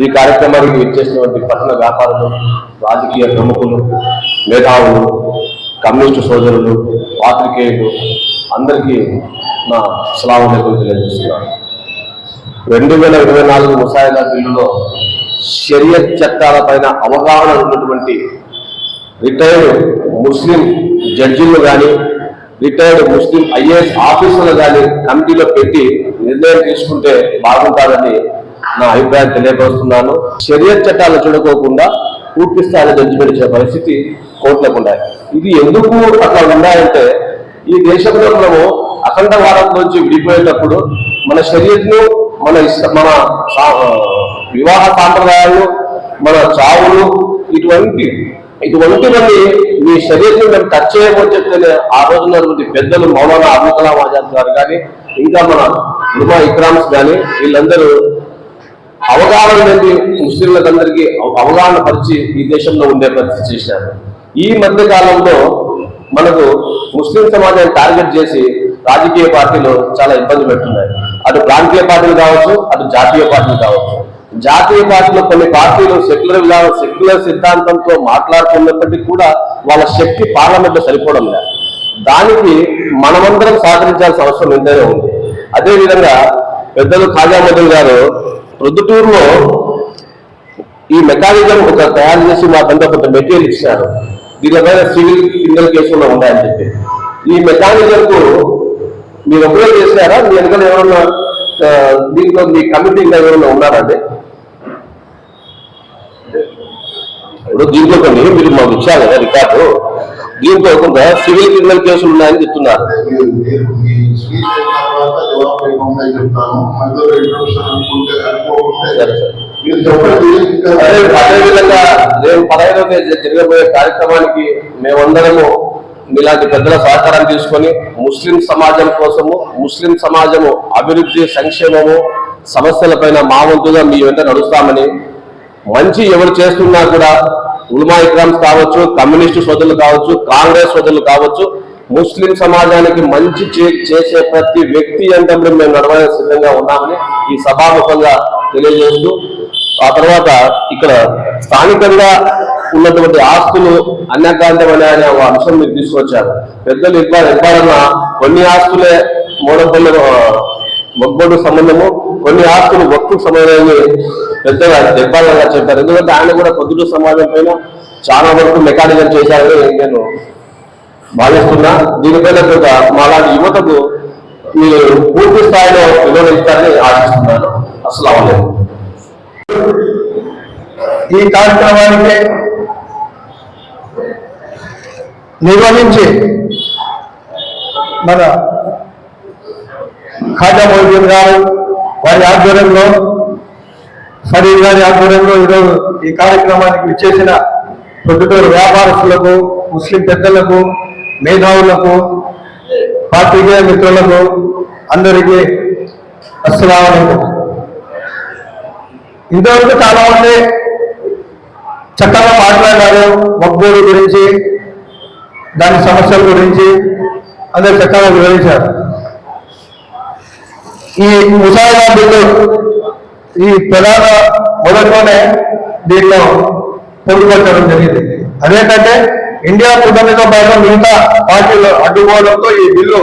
ఈ కార్యక్రమానికి ఇచ్చేసినటువంటి పట్టణ వ్యాపారులు, రాజకీయ ప్రముఖులు, మేధావులు, కమ్యూనిస్టు సోదరులు, పాత్రికేయులు అందరికీ నా సలాం తెలియజేస్తున్నాను. 2024 ముసాయిదా బిల్లులో షరియత్ చట్టాలపైన అవగాహన ఉన్నటువంటి రిటైర్డ్ ముస్లిం జడ్జిలు కానీ, రిటైర్డ్ ముస్లిం ఐఏఎస్ ఆఫీసర్లు కానీ కమిటీలో పెట్టి నిర్ణయం తీసుకుంటే బాగుంటుందని నా అభిప్రాయం తెలియపరుస్తున్నాను. షరియత్ చట్టాలు చూడుకోకుండా పూర్తి స్థాయిలో జడ్జిమెంట్ ఇచ్చే పరిస్థితి కోర్టులకు ఉన్నాయి. ఇది ఎందుకు అట్లా ఉన్నాయంటే, ఈ దేశంలో మనము అఖండవాదం నుంచి విడిపోయేటప్పుడు మన షరియత్ను, మన వివాహ సాంప్రదాయాలు, మన చావులు, ఇటువంటివన్నీ మీ శరీరం మేము టచ్ చేయమని చెప్తేనే ఆ రోజున్నటువంటి పెద్దలు మౌలానా అబుల్ కలాం ఆజాద్ గారు కానీ, ఇంకా మన ఉలమా ఇక్రామ్స్ కానీ వీళ్ళందరూ అవగాహన అనేది ముస్లింలందరికీ అవగాహన పరిచి ఈ దేశంలో ఉండే పరిస్థితి చేశారు. ఈ మధ్య కాలంలో మనకు ముస్లిం సమాజాన్ని టార్గెట్ చేసి రాజకీయ పార్టీలు చాలా ఇబ్బంది పెడుతున్నాయి. అటు ప్రాంతీయ పార్టీలు కావచ్చు, అటు జాతీయ పార్టీలు కావచ్చు. జాతీయ పార్టీలో కొన్ని పార్టీలు సెక్యులర్ సిద్ధాంతంతో మాట్లాడుతున్నప్పటికీ కూడా వాళ్ళ శక్తి పార్లమెంట్లో సరిపోవడం లేదు. దానికి మనమందరం సహకరించాల్సిన అవసరం ఎంతైనా ఉంది. అదేవిధంగా పెద్దలు ఖాజా మదన్ గారు ప్రొద్దుటూరులో ఈ మెకానిజం ఒక తయారు చేసి మాకంతా కొంత మెటీరియల్ ఇచ్చారు. దీనిపైన సివిల్ క్రిమినల్ కేసులో ఉన్నాయని చెప్పి. ఈ మెకానిజంకు మీరు ఒకరే చేశారా? మీ వెనకాల ఎవరన్నా దీంట్లో మీ కమిటీ ఇంకా ఎవరైనా ఉన్నారండి? ఇప్పుడు దీంట్లో కొన్ని మీరు మాకు ఇచ్చారు కదా రికార్డు, దీంతో కొంత సివిల్ క్రిమినల్ కేసులు ఉన్నాయని చెప్తున్నారు. అదేవిధంగా రేపు 15వ తేదీ జరగబోయే కార్యక్రమానికి మేమందరము మీలాంటి పెద్దల సహకారం తీసుకొని ముస్లిం సమాజం కోసము, ముస్లిం సమాజము అభివృద్ధి, సంక్షేమము, సమస్యలపైన మా వంతుగా మీ వెంట నడుస్తామని, మంచి ఎవరు చేస్తున్నా కూడా ఉలమా ఇక్రామ్స్ కావచ్చు, కమ్యూనిస్టు సోదరులు కావచ్చు, కాంగ్రెస్ సోదరులు కావచ్చు, ముస్లిం సమాజానికి మంచి చేసే ప్రతి వ్యక్తి అంటే మేము నడవడానికి సిద్ధంగా ఉన్నామని ఈ సభాముఖంగా తెలియజేస్తూ, ఆ తర్వాత ఇక్కడ స్థానికంగా ఉన్నటువంటి ఆస్తులు అన్యాక్రాంతమైన అనే అంశం మీరు తీసుకొచ్చారు. పెద్దలు ఎప్పుడన్నా కొన్ని ఆస్తులే మోడపల్లి వక్బోర్డు సంబంధము, కొన్ని ఆస్తులు వక్ఫ్ సంబంధమని పెద్దగా నిర్భాగంగా చెప్పారు. ఎందుకంటే ఆయన కూడా పొద్దుట సమాజం పైన చాలా వరకు మెకానిజం చేశారని నేను భావిస్తున్నా. దీనిపైన మాలాంటి యువతకు మీరు పూర్తి స్థాయిలో వివరిస్తారని ఆశిస్తున్నాను. అస్సలాము అలైకుం. ఈ కార్యక్రమానికి నిర్వహించి మన ఖాజా మొయినుద్దీన్ గారు వారి ఆధ్వర్యంలో, ఫరీద్ గారి ఆధ్వర్యంలో ఈరోజు ఈ కార్యక్రమానికి విచ్చేసిన ప్రొద్దుటూరు వ్యాపారస్తులకు, ముస్లిం పెద్దలకు, మేధావులకు, పాత్రికేయ మిత్రులకు అందరికీ అస్సలాము అలైకుం. ఇంతవరకు చాలా మంది చక్కగా మాట్లాడారు. వక్బోర్డు గురించి, దాని సమస్యల గురించి అందరూ చక్కగా వివరించారు. ఈ ముసాయిదా బిల్లు ఈ ప్రధాన మొదట్లోనే దీంట్లో పొందుపరచడం జరిగింది. అదేంటంటే ఇండియా కూటమితో పాటు మిగతా పార్టీలు అడ్డుకోవడంతో ఈ బిల్లు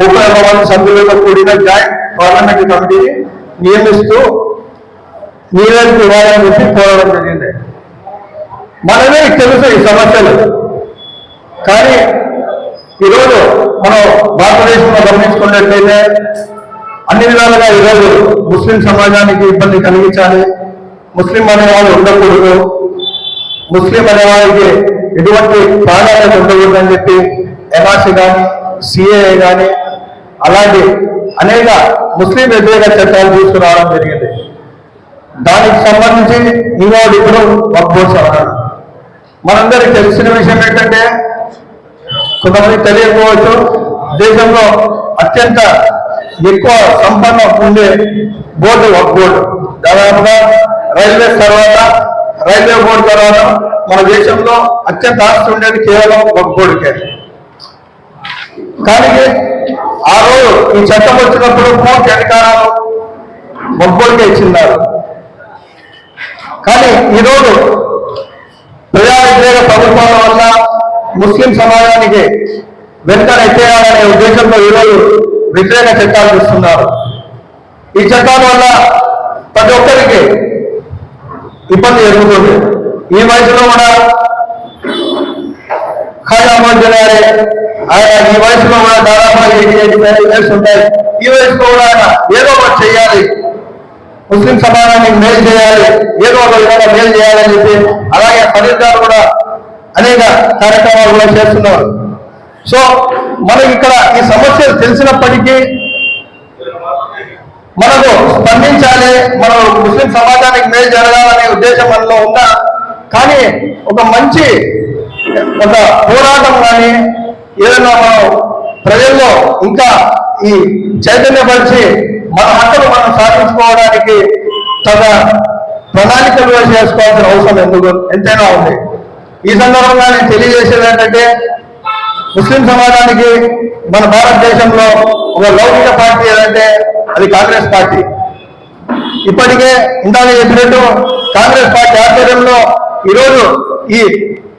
31 మంది సభ్యులతో కూడిన జాయింట్ పార్లమెంటరీ కమిటీని నియమిస్తూ నివేదిక ఇవ్వాలని చెప్పి కోరడం జరిగింది. మనమే తెలుసు ఈ సమస్యలు, కానీ ఈరోజు మనం భారతదేశంలో గమనించుకున్నట్లయితే అన్ని విధాలుగా ఈరోజు ముస్లిం సమాజానికి ఇబ్బంది కలిగించాలి, ముస్లిం అనేవాళ్ళు ఉండకూడదు, ముస్లిం అనేవాళ్ళకి ఎటువంటి ప్రాధాన్యత ఉండకూడదని చెప్పి ఎన్ఆర్సీ కానీ, సిఏఏ కానీ అలాంటి అనేక ముస్లిం వ్యతిరేక చట్టాలు తీసుకురావడం జరిగింది. దానికి సంబంధించి ఇంకోటి ఇప్పుడు వక్ఫ్ సవరణ. మనందరికీ తెలిసిన విషయం ఏంటంటే, కొంతమంది తెలియకపోవచ్చు, దేశంలో అత్యంత ఎక్కువ సంపన్నం ఉండే బోర్డు వక్ఫ్ బోర్డు. దాదాపుగా రైల్వే బోర్డు తర్వాత మన దేశంలో అత్యంత ఆస్తి ఉండేది కేవలం వక్ఫ్ బోర్డుకే. కానీ ఆ రోజు ఈ చట్టం వచ్చినప్పుడు పూర్తి అధికారాలు వక్ఫ్ బోర్డుకే ఇచ్చిన్నారు. కానీ ఈరోజు ప్రజా వ్యతిరేక ప్రభుత్వాల వల్ల ముస్లిం సమాజానికి వెనుక ఎత్తేయాలనే ఉద్దేశంతో ఈరోజు వ్యతిరేక చట్టాలు ఇస్తున్నారు. ఈ చట్టాల వల్ల ప్రతి ఒక్కరికి ఇబ్బంది జరుగుతుంది. ఈ వయసులో కూడా ఖాజా మోహన్ ఆయన ఈ వయసులో కూడా దాదాపు 85 ఇయర్స్ ఉంటాయి. ఈ వయసులో కూడా ఆయన ఏదో ఒకటి చేయాలి, ముస్లిం సమాజానికి మేలు చేయాలి, ఏదో ఒక విధంగా మేలు చేయాలని చెప్పి అలాగే ఫరీదాలు కూడా అనేక కార్యక్రమాలు కూడా చేస్తున్నారు. సో మనకి ఇక్కడ ఈ సమస్యలు తెలిసినప్పటికీ మనకు స్పందించాలి, మనం ముస్లిం సమాజానికి మేలు జరగాలనే ఉద్దేశం మనలో ఉందా, కానీ ఒక మంచి ఒక పోరాటం కానీ ఏదైనా మనం ప్రజల్లో ఇంకా ఈ చైతన్యపరిచి మన హక్కులు మనం సాధించుకోవడానికి తన ప్రణాళికలు చేసుకోవాల్సిన అవసరం ఎంతైనా ఉంది. ఈ సందర్భంగా నేను తెలియజేసేది ఏంటంటే ముస్లిం సమాజానికి మన భారతదేశంలో ఒక లౌకిక పార్టీ ఏదంటే అది కాంగ్రెస్ పార్టీ. ఇప్పటికే ఇందాక చెప్పినట్టు కాంగ్రెస్ పార్టీ ఆధ్వర్యంలో ఈరోజు ఈ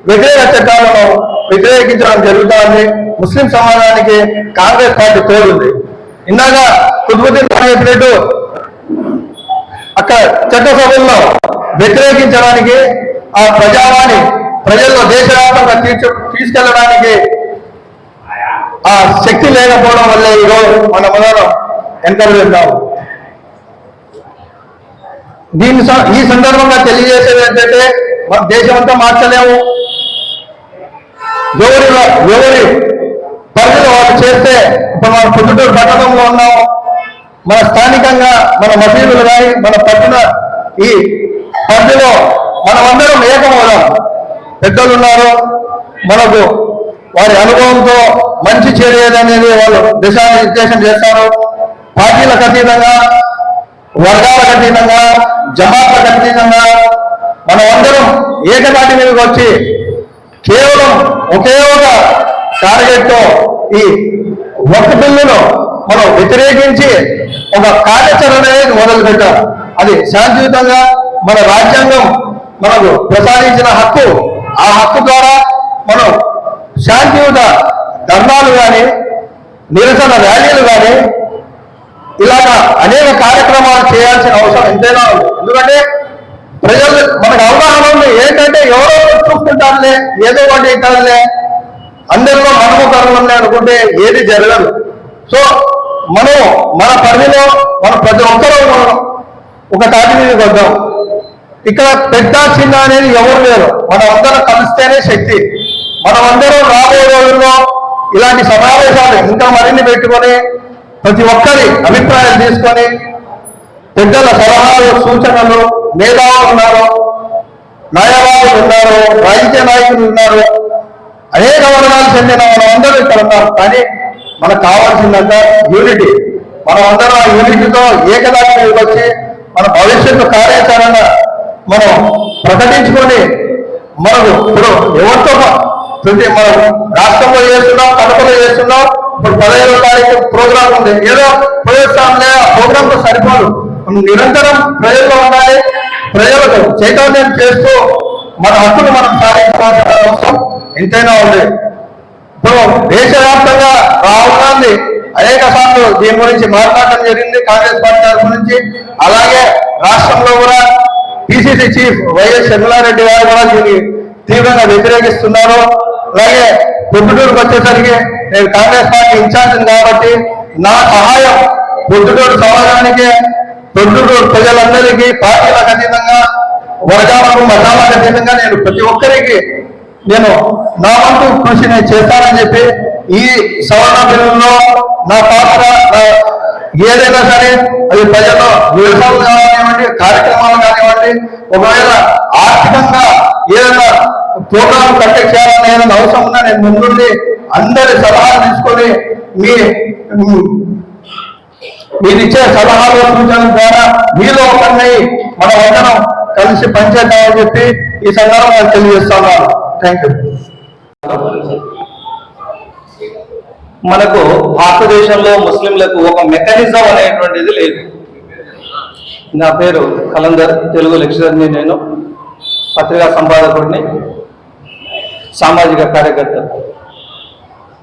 వ్యతిరేక చట్టాలను వ్యతిరేకించడం జరుగుతుంది. ముస్లిం సమాజానికి కాంగ్రెస్ పార్టీ తోడుంది. ఇందాక కుతుబుద్దీన్ చెప్పినట్టు అక్కడ చట్టసభల్లో వ్యతిరేకించడానికి ఆ ప్రజావాణి ప్రజల్లో దేశవ్యాప్తంగా తీసుకెళ్ళడానికి ఆ శక్తి లేకపోవడం వల్లే ఈరోజు మన మొదలు వెళ్తాము. ఈ సందర్భంగా తెలియజేసేది ఏంటంటే మన దేశం అంతా మార్చలేము. ఎవరి పరిధిలో వాళ్ళు చేస్తే ఇప్పుడు మన పొద్దుటూరు పట్టణంలో ఉన్నాము, మన స్థానికంగా మన మసీదులు కానీ మన పట్టణ ఈ పరిధిలో మనమందరం ఏకమవుదాం. పెద్దలు ఉన్నారు, మనకు వారి అనుభవంతో మంచి చేయలేదనేది వాళ్ళు దిశానిర్దేశం చేస్తారు. పార్టీలకు అతీతంగా, వర్గాలకు అతీతంగా, జమాత్లకు అతీతంగా మనమందరం ఏకతాటి మీదకి వచ్చి కేవలం ఒకే ఒక టార్గెట్ తో ఈ వక్ఫ్ బిల్లును మనం వ్యతిరేకించి ఒక కార్యాచరణ అనేది మొదలు పెట్టారు. అది శాంతియుతంగా మన రాజ్యాంగం మనకు ప్రసాదించిన హక్కు. ఆ హక్కు ద్వారా మనం శాంతియుత ధర్నాలు కానీ నిరసన ర్యాలీలు కానీ ఇలాగా అనేక కార్యక్రమాలు చేయాల్సిన అవసరం ఎంతైనా ఉంది. ఎందుకంటే ప్రజలు మనకు అవగాహన ఉంది ఏంటంటే ఎవరో చూసుకుంటారులే, ఏదో ఒకటి ఇస్తారులే, అందరిలో మనము కరుణంలే అనుకుంటే ఏది జరగదు. సో మనం మన పరిధిలో మన ప్రతి ఒక్కరూ ఒక తాటి మీదకి వద్దాం. ఇక్కడ పెద్ద చిన్న అనేది ఎవరు లేరు, మనం అందరం కలిస్తేనే శక్తి. మనం అందరం రాబోయే రోజుల్లో ఇలాంటి సమావేశాలు ఇంకా మరిన్ని పెట్టుకొని ప్రతి ఒక్కరి అభిప్రాయాలు తీసుకొని పెద్దల సలహాలు సూచనలు, మేధావులు ఉన్నారు, న్యాయవాదులు ఉన్నారు, రాజకీయ నాయకులు ఉన్నారు, అనేక వర్గాలు చెందిన మనం అందరూ ఇక్కడ ఉన్నారు. కానీ మనకు కావాల్సిందంతా యూనిటీ. మనం అందరం ఆ యూనిటీతో ఏకదాటి మీదకి వచ్చి మన భవిష్యత్తు కార్యాచరణ మనం ప్రకటించుకొని మనకు ఇప్పుడు ఎవరితో ప్రతి మనం రాష్ట్రంలో చేస్తున్నాం, కడపలో చేస్తున్నాం. ఇప్పుడు 15వ తారీఖు ప్రోగ్రాం ఉంది, ఏదో పోయేస్తాంలే, ఆ ప్రోగ్రాంతో సరిపోదు. నిరంతరం ప్రజల్లో ఉండాలి, ప్రజలకు చైతన్యం చేస్తూ మన హక్కులు మనం సాధించుకోవాల్సిన అవసరం ఎంతైనా ఉంది. ఇప్పుడు దేశవ్యాప్తంగా రాహుల్ గాంధీ అనేక సార్లు దీని గురించి మాట్లాడటం జరిగింది, కాంగ్రెస్ పార్టీ తరఫు నుంచి. అలాగే రాష్ట్రంలో కూడా పిసిసి చీఫ్ వైఎస్ షర్మిలారెడ్డి గారు కూడా దీన్ని తీవ్రంగా వ్యతిరేకిస్తున్నారు. అలాగే పొద్దుటూరుకు వచ్చేసరికి నేను కాంగ్రెస్ పార్టీ ఇన్ఛార్జిని కాబట్టి నా సహాయం పొద్దుటూరు సమాజానికి, పొద్దుటూరు ప్రజలందరికీ, పార్టీలకు అతీతంగా, వర్గాలకు మతాలకు అతీతంగా నేను ప్రతి ఒక్కరికి నేను నా వంతు కృషి నేను చేస్తానని చెప్పి ఈ సవరణ బిల్లులో నా పాత్ర ఏదైనా సరే అది ప్రజల్లో నిరసనలు కానివ్వండి, కార్యక్రమాలు కానివ్వండి, ఒకవేళ ఆర్థికంగా ఏదైనా ప్రోగ్రాం కండక్ట్ చేయాలని ఏదైనా అవసరం ఉన్నా నేను ముందుండి అందరి సలహాలు తీసుకొని మీరు ఇచ్చే సలహాలు సూచనల ద్వారా మీలో ఒకరిని మనం అందరం కలిసి పనిచేద్దామని చెప్పి ఈ సందర్భంగా తెలియజేస్తున్నాను. Thank you. మనకు భారతదేశంలో ముస్లింలకు ఒక మెకానిజం అనేటువంటిది లేదు. నా పేరు కలందర్, తెలుగు లెక్చరర్ని. నేను పత్రికా సంపాదకుడిని, సామాజిక కార్యకర్త.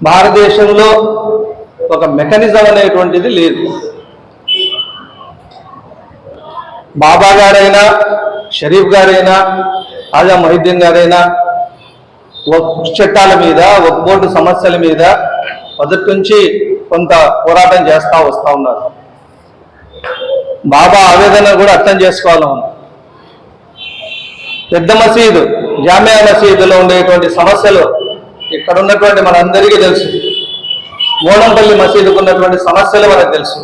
భారతదేశంలో ఒక మెకానిజం అనేటువంటిది లేదు. బాబా గారైనా, షరీఫ్ గారైనా, ఆజా మొహిద్దీన్ గారైనా చట్టాల మీద, బోర్డు సమస్యల మీద మొదటి నుంచి కొంత పోరాటం చేస్తూ వస్తూ ఉన్నారు. బాబా ఆవేదన కూడా అర్థం చేసుకోవాలి. పెద్ద మసీదు, జామియా మసీదులో ఉండేటువంటి సమస్యలు ఇక్కడ ఉన్నటువంటి మనందరికీ తెలుసు. మోడంపల్లి మసీదుకు ఉన్నటువంటి సమస్యలు మనకు తెలుసు.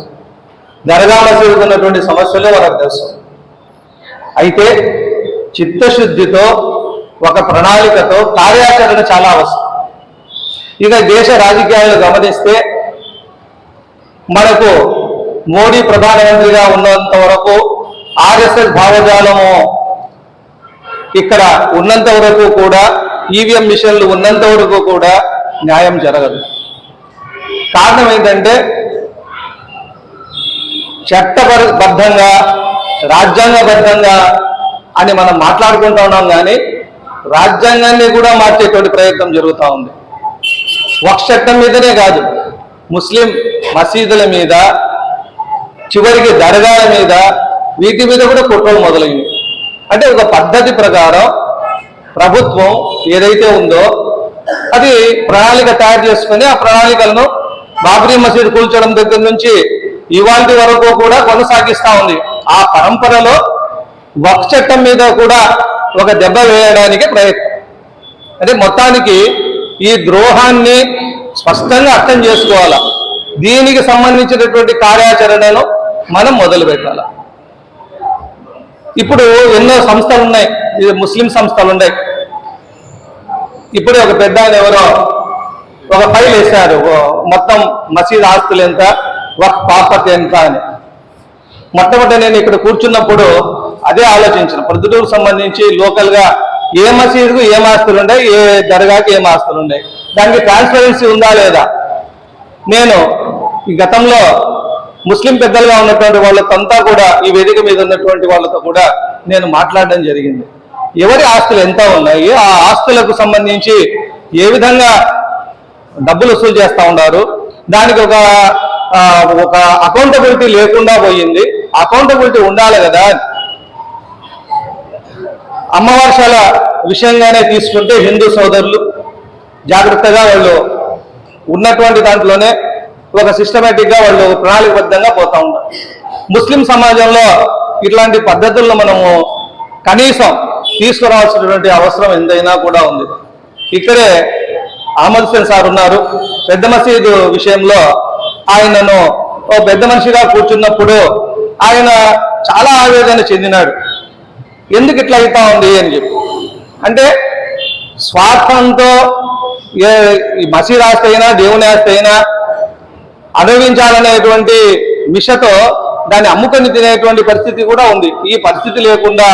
దర్గా మసీదుకు ఉన్నటువంటి సమస్యలు మనకు తెలుసు. అయితే చిత్తశుద్ధితో, ఒక ప్రణాళికతో కార్యాచరణ చాలా అవసరం. ఇక దేశ రాజకీయాలను గమనిస్తే మనకు మోడీ ప్రధానమంత్రిగా ఉన్నంత వరకు ఆర్ఎస్ఎస్ భావజాలము ఇక్కడ ఉన్నంత వరకు కూడా, ఈవీఎం మిషన్లు ఉన్నంత వరకు కూడా న్యాయం జరగదు. కారణం ఏంటంటే చట్టబద్ధంగా, రాజ్యాంగబద్ధంగా అని మనం మాట్లాడుకుంటా ఉన్నాం, కానీ రాజ్యాంగాన్ని కూడా మార్చేటువంటి ప్రయత్నం జరుగుతూ ఉంది. వక్ఫ్ చట్టం మీదనే కాదు, ముస్లిం మసీదుల మీద, చివరికి దర్గాల మీద, వీటి మీద కూడా కుట్రలు మొదలైంది. అంటే ఒక పద్ధతి ప్రకారం ప్రభుత్వం ఏదైతే ఉందో అది ప్రణాళిక తయారు చేసుకుని ఆ ప్రణాళికలను బాబ్రీ మసీదు కూల్చడం దగ్గర నుంచి ఇవాల్టి వరకు కూడా కొనసాగిస్తూ ఉంది. ఆ పరంపరలో వక్ఫ్ చట్టం మీద కూడా ఒక దెబ్బ వేయడానికి ప్రయత్నం. అంటే మొత్తానికి ఈ ద్రోహాన్ని స్పష్టంగా అర్థం చేసుకోవాలా. దీనికి సంబంధించినటువంటి కార్యాచరణను మనం మొదలు పెట్టాలి. ఇప్పుడు ఎన్నో సంస్థలు ఉన్నాయి, ఇది ముస్లిం సంస్థలు ఉన్నాయి. ఇప్పుడే ఒక పెద్ద ఆయన ఎవరో ఒక ఫైల్ వేశారు, మొత్తం మసీద్ ఆస్తులు ఎంత, వక్ఫ్ ప్రాపర్టీ ఎంత అని. మొట్టమొదటి నేను ఇక్కడ కూర్చున్నప్పుడు అదే ఆలోచించిన. ప్రొద్దుటూరుకు సంబంధించి లోకల్గా ఏ మసీదుకు ఏం ఆస్తులు ఉన్నాయి, ఏ దర్గాకి ఏం ఆస్తులు ఉన్నాయి, దానికి ట్రాన్స్పరెన్సీ ఉందా లేదా. నేను ఈ గతంలో ముస్లిం పెద్దలుగా ఉన్నటువంటి వాళ్ళకంతా కూడా, ఈ వేదిక మీద ఉన్నటువంటి వాళ్ళతో కూడా నేను మాట్లాడడం జరిగింది. ఎవరి ఆస్తులు ఎంత ఉన్నాయి, ఆ ఆస్తులకు సంబంధించి ఏ విధంగా డబ్బులు వసూలు చేస్తూ ఉన్నారు, దానికి ఒక అకౌంటబిలిటీ లేకుండా పోయింది. అకౌంటబిలిటీ ఉండాలి కదా. అమ్మవార్షాల విషయంగానే తీసుకుంటే హిందూ సోదరులు జాగ్రత్తగా వాళ్ళు ఉన్నటువంటి దాంట్లోనే ఒక సిస్టమేటిక్గా వాళ్ళు ప్రణాళికబద్ధంగా పోతూ ఉంటారు. ముస్లిం సమాజంలో ఇట్లాంటి పద్ధతులను మనము కనీసం తీసుకురావాల్సినటువంటి అవసరం ఎంతైనా కూడా ఉంది. ఇక్కడే అహ్మద్ హుస్సేన్ సార్ ఉన్నారు. పెద్ద మసీదు విషయంలో ఆయనను ఓ పెద్ద మనిషిగా కూర్చున్నప్పుడు ఆయన చాలా ఆవేదన చెందినాడు. ఎందుకు ఇట్లా అవుతా ఉంది అని చెప్పి. అంటే స్వార్థంతో ఈ మసీద్ ఆస్తి అయినా, దేవుని ఆస్తి అయినా అనుభవించాలనేటువంటి మిషతో దాన్ని అమ్ముకొని తినేటువంటి పరిస్థితి కూడా ఉంది. ఈ పరిస్థితి లేకుండా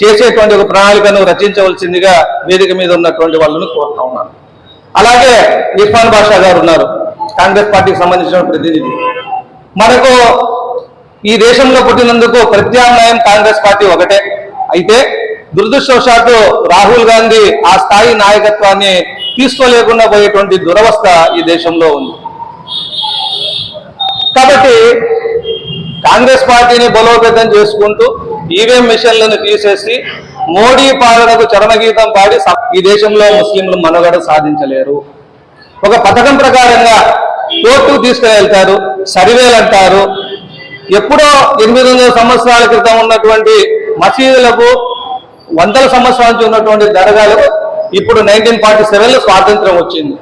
చేసేటువంటి ఒక ప్రణాళికను రచించవలసిందిగా వేదిక మీద ఉన్నటువంటి వాళ్ళను కోరుతా ఉన్నాను. అలాగే ఇర్ఫాన్ బాషా గారు ఉన్నారు, కాంగ్రెస్ పార్టీకి సంబంధించిన ప్రతినిధి. మనకు ఈ దేశంలో పుట్టినందుకు ప్రత్యామ్నాయం కాంగ్రెస్ పార్టీ ఒకటే. అయితే దురదృష్టవశాత్తు రాహుల్ గాంధీ ఆ స్థాయి నాయకత్వాన్ని తీసుకోలేకుండా పోయేటువంటి దురవస్థ ఈ దేశంలో ఉంది. కాబట్టి కాంగ్రెస్ పార్టీని బలోపేతం చేసుకుంటూ ఈవీఎం మిషన్లను తీసేసి మోడీ పాలనకు చరమగీతం పాడి ఈ దేశంలో ముస్లింలు మనుగడ సాధించలేరు. ఒక పథకం ప్రకారంగా కోర్టుకు తీసుకుని వెళ్తారు, సర్వేలు అంటారు. ఎప్పుడో 800 సంవత్సరాల క్రితం ఉన్నటువంటి మసీదులకు, వందల సంవత్సరాల నుంచి ఉన్నటువంటి దర్గాలకు ఇప్పుడు 1947లో స్వాతంత్రం వచ్చింది.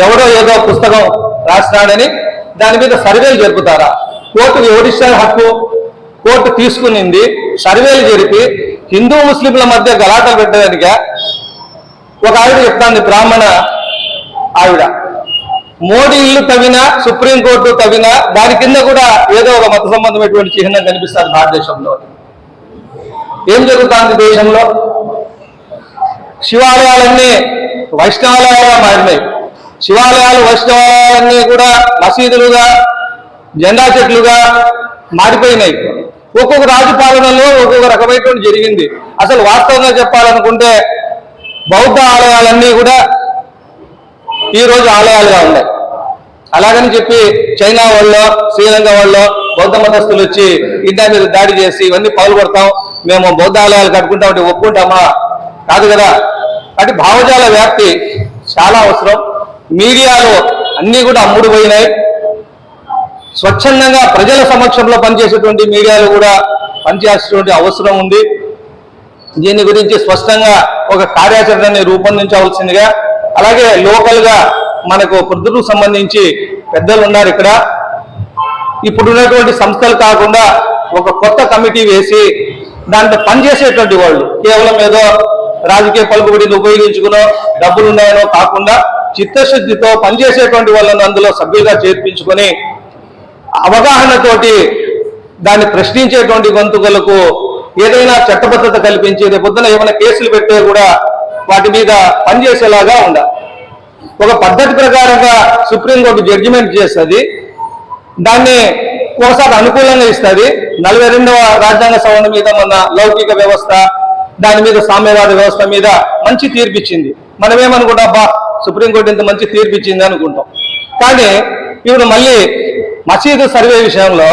ఎవరో ఏదో పుస్తకం రాసినాడని దాని మీద సర్వేలు జరుపుతారా? కోర్టుకు ఎవరిస్తారు హక్కు? కోర్టు తీసుకునింది, సర్వేలు జరిపి హిందూ ముస్లింల మధ్య గలాటలు పెట్టడానిక. ఒక ఆవిడ చెప్తాంది, బ్రాహ్మణ ఆవిడ, మోడీ ఇల్లు తవ్వినా, సుప్రీంకోర్టు తవ్వినా దాని కింద కూడా ఏదో ఒక మత సంబంధమైనటువంటి చిహ్నం కనిపిస్తుంది భారతదేశంలో. ఏం జరుగుతుంది దేశంలో? శివాలయాలన్నీ వైష్ణవాలయాలుగా మారినాయి. శివాలయాలు, వైష్ణవాలయాలన్నీ కూడా మసీదులుగా, జెండా చెట్లుగా మారిపోయినాయి. ఒక్కొక్క రాజు పాలనలో ఒక్కొక్క రకమైనటువంటి జరిగింది. అసలు వాస్తవంగా చెప్పాలనుకుంటే బౌద్ధ ఆలయాలన్నీ కూడా ఈరోజు ఆలయాలుగా ఉన్నాయి. అలాగని చెప్పి చైనా వాళ్ళు, శ్రీలంక వాళ్ళు బౌద్ధ మతస్థులు వచ్చి ఇండియా మీద దాడి చేసి ఇవన్నీ పాల్పడతాం, మేము బౌద్ధ ఆలయాలు కట్టుకుంటామంటే ఒప్పుకుంటామా? కాదు కదా. అంటే భావజాల వ్యాప్తి చాలా అవసరం. మీడియాలో అన్నీ కూడా అమ్ముడు పోయినాయి. స్వచ్ఛందంగా ప్రజల సమక్షంలో పనిచేసేటువంటి మీడియాలు కూడా పనిచేసేటువంటి అవసరం ఉంది. దీని గురించి స్పష్టంగా ఒక కార్యాచరణని రూపొందించవలసిందిగా, అలాగే లోకల్గా మనకు పొద్దుకు సంబంధించి పెద్దలు ఉన్నారు ఇక్కడ. ఇప్పుడున్నటువంటి సంస్థలు కాకుండా ఒక కొత్త కమిటీ వేసి దాంట్లో పనిచేసేటువంటి వాళ్ళు కేవలం ఏదో రాజకీయ పలుకుబడిని ఉపయోగించుకునో డబ్బులు ఉన్నాయనో కాకుండా చిత్తశుద్ధితో పనిచేసేటువంటి వాళ్ళని అందులో సభ్యులుగా చేర్పించుకొని అవగాహనతోటి దాన్ని ప్రశ్నించేటువంటి గొంతుకలకు ఏదైనా చట్టబద్ధత కల్పించి రేపొద్దున ఏమైనా కేసులు పెట్టే కూడా వాటి మీద పనిచేసేలాగా ఉండాలి. ఒక పద్ధతి ప్రకారంగా సుప్రీంకోర్టు జడ్జిమెంట్ చేస్తుంది, దాన్ని ఒకసారి అనుకూలంగా ఇస్తుంది. 42వ రాజ్యాంగ సవరణ మీద మన లౌకిక వ్యవస్థ, దాని మీద సామ్యవాద వ్యవస్థ మీద మంచి తీర్పిచ్చింది. మనం ఏమనుకుంటాం, బా సుప్రీంకోర్టు ఇంత మంచి తీర్పిచ్చింది అనుకుంటాం. కానీ ఇప్పుడు మళ్ళీ మసీదు సర్వే విషయంలో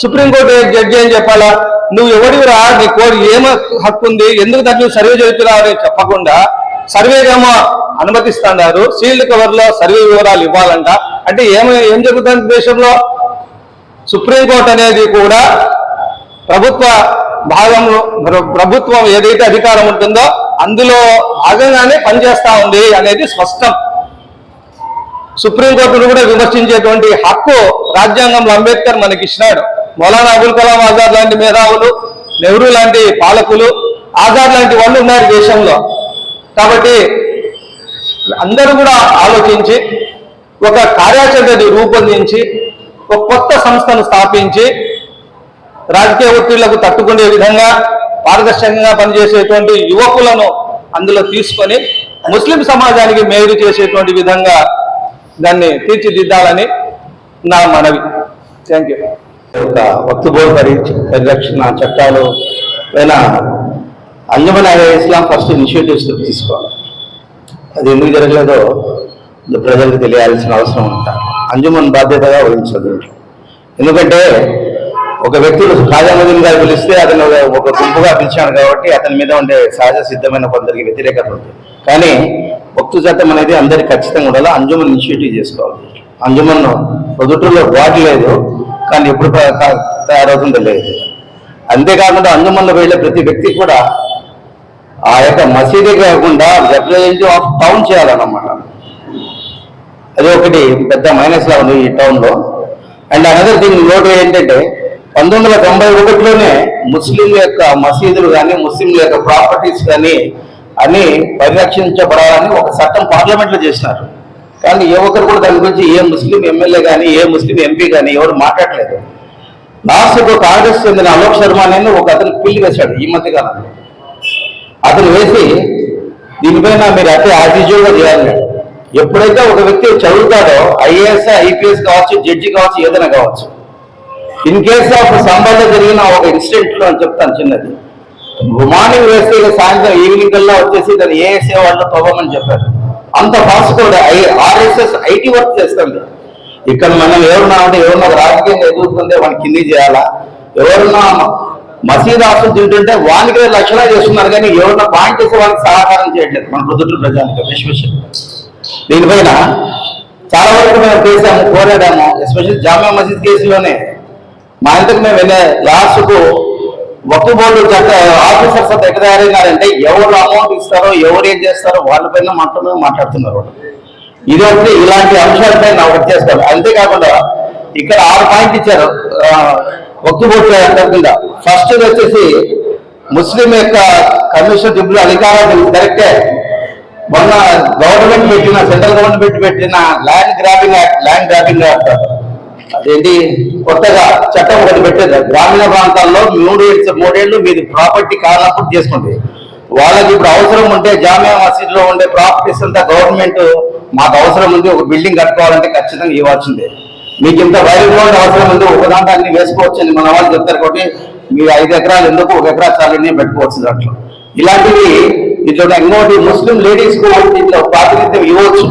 సుప్రీంకోర్టు జడ్జి ఏం చెప్పాలా, నువ్వు ఎవడివిరా, నీ కోడి ఏమ హక్కు ఉంది, ఎందుకు దాన్ని సర్వే చేస్తున్నావు అని చెప్పకుండా సర్వేకేమో అనుమతిస్తున్నారు, సీల్డ్ కవర్ లో సర్వే వివరాలు ఇవ్వాలంట. అంటే ఏం జరుగుతుంది దేశంలో? సుప్రీంకోర్టు అనేది కూడా ప్రభుత్వ భాగంలో ప్రభుత్వం ఏదైతే అధికారం ఉంటుందో అందులో భాగంగానే పనిచేస్తా ఉంది అనేది స్పష్టం. సుప్రీంకోర్టును కూడా విమర్శించేటువంటి హక్కు రాజ్యాంగంలో అంబేద్కర్ మనకి ఇచ్చినాడు. మౌలానా అబుల్ కలాం ఆజాద్ లాంటి మేధావులు, నెహ్రూ లాంటి పాలకులు, ఆజాద్ లాంటి వాళ్ళు ఉన్నారు దేశంలో. కాబట్టి అందరూ కూడా ఆలోచించి ఒక కార్యాచరణని రూపొందించి ఒక కొత్త సంస్థను స్థాపించి రాజకీయ ఒత్తిళ్లకు తట్టుకునే విధంగా పారదర్శకంగా పనిచేసేటువంటి యువకులను అందులో తీసుకొని ముస్లిం సమాజానికి మేలు చేసేటువంటి విధంగా దాన్ని తీర్చిదిద్దాలని నా మనవి. Thank you. ఒక వక్తు బోర్డు పరిరక్షణ చట్టాలు పైన అంజుమన్ ఇస్లాం ఫస్ట్ ఇనిషియేటివ్స్ తీసుకోవాలి. అది ఎందుకు జరగలేదో ప్రజలకు తెలియాల్సిన అవసరం ఉంటారు. అంజుమన్ బాధ్యతగా వహించదు. ఎందుకంటే ఒక వ్యక్తులు ఖాజాముద్దీన్ గారు పిలిస్తే అతను ఒక గుంపుగా పిలిచాడు కాబట్టి అతని మీద ఉండే సహజ సిద్ధమైన కొందరికి వ్యతిరేకత ఉంటుంది. కానీ వక్తు చట్టం అనేది అందరికి ఖచ్చితంగా ఉండాలి. అంజుమన్ ఇనిషియేటివ్ చేసుకోవాలి. అంజుమన్ పొద్దుటూరులో వాడలేదు, కానీ ఎప్పుడు తయారవుతుందో లేదు. అంతేకాకుండా అంజుమన్లో వెళ్ళే ప్రతి వ్యక్తి కూడా ఆ యొక్క మసీదే కాకుండా రిప్రజెంటేటివ్ ఆఫ్ టౌన్ చేయాలన్నమాట. అది ఒకటి పెద్ద మైనస్ లా ఉంది ఈ టౌన్లో. అండ్ అనదర్ థింగ్ నోట్ ఏంటంటే 1991లోనే ముస్లింల యొక్క మసీదులు కానీ ముస్లింల యొక్క ప్రాపర్టీస్ కానీ అన్ని పరిరక్షించబడాలని ఒక చట్టం పార్లమెంట్లో చేసినారు. కానీ ఏ ఒక్కరు కూడా దాని గురించి ఏ ముస్లిం ఎమ్మెల్యే కానీ ఏ ముస్లిం ఎంపీ కానీ ఎవరు మాట్లాడలేదు. లాస్ట్కు కాంగ్రెస్ చెందిన అలోక్ శర్మ అనేది ఒక అతను పిల్లి వేశాడు ఈ మధ్య కాలంలో. అతను వేసి దీనిపైన మీరు అట్టే యాటిట్యూడ్గా చేయాలి. ఎప్పుడైతే ఒక వ్యక్తి చదువుతాడో ఐఏఎస్ ఐపీఎస్ కావచ్చు, జడ్జి కావచ్చు, ఏదైనా కావచ్చు, ఇన్ కేస్ ఆఫ్ సంబంధం జరిగిన ఒక ఇన్సిడెంట్ లో అని చెప్తాను చిన్నది. మార్నింగ్ వేస్తే సాయంత్రం ఈవినింగ్ కల్లా వచ్చేసి దాన్ని ఏఎస్ఏ వాళ్ళు తవ్వమని చెప్పారు. అంత ఫాస్ట్ కూడా ఆర్ఎస్ఎస్ ఐటీ వర్క్ చేస్తుంది. ఇక్కడ మనం ఎవరున్నా అంటే ఎవరున్నా రాజకీయంగా ఎదుగుతుంటే వాడిని కింది చేయాలా, ఎవరున్నా మసీదు ఆస్తులు తింటుంటే వానికి లక్షణాలు చేస్తున్నారు, కానీ ఎవరన్నా పాయింట్ చేసే వాళ్ళకి సహకారం చేయట్లేదు మన పొద్దుటూరు ప్రజానికి విశ్వేశ్వర. దీనిపైన చాలా వరకు మేము చేసాము, పోరాడాము. ఎస్పెషల్లీ జామియా మసీద్ కేసులోనే మా ఇంతకు మేము లాస్ట్కు వక్ఫ్ బోర్డు ఆఫీసర్స్ అంతా ఎక్కడ తయారైనారంటే ఎవరు అమౌంట్ ఇస్తారో ఎవరు ఏం చేస్తారో వాళ్ళపైన మాట్లాడుతున్నారు. ఇది ఒకటి ఇలాంటి అంశాలపైన ఒకటి చేస్తారు. అంతేకాకుండా ఇక్కడ 6 పాయింట్ ఇచ్చారు వక్ఫ్ బోర్డు కింద. ఫస్ట్ వచ్చేసి ముస్లిం యొక్క కమిషన్ ట్రిబ్యునల్ అధికారాలు డైరెక్టే మొన్న గవర్నమెంట్ పెట్టిన సెంట్రల్ గవర్నమెంట్ పెట్టిన ల్యాండ్ గ్రాబింగ్ యాక్ట్ అదేంటి కొత్తగా చట్టం ఒకటి పెట్టేది. గ్రామీణ ప్రాంతాల్లో 3 ఏళ్ళు మీది ప్రాపర్టీ కానప్పుడు చేసుకోండి. వాళ్ళకి ఇప్పుడు అవసరం ఉంటే జామియా మసీద్లో ఉండే ప్రాపర్టీస్ అంతా గవర్నమెంట్ మాకు అవసరం ఉంది, ఒక బిల్డింగ్ కట్టుకోవాలంటే ఖచ్చితంగా ఇవ్వాల్సిందే. మీకు ఇంత వైరింగ్ రోడ్ అవసరం ఉంది, ఒక దాంట్లో అన్ని వేసుకోవచ్చని మన వాళ్ళు చెప్తారు. కాబట్టి మీరు 5 ఎకరాలు ఎందుకు 1 ఎకరా చాలని పెట్టుకోవచ్చు దాంట్లో. ఇలాంటివి ఇట్లా ఇంకోటి ముస్లిం లేడీస్ కు దీంట్లో ప్రాతినిధ్యం ఇవ్వచ్చు.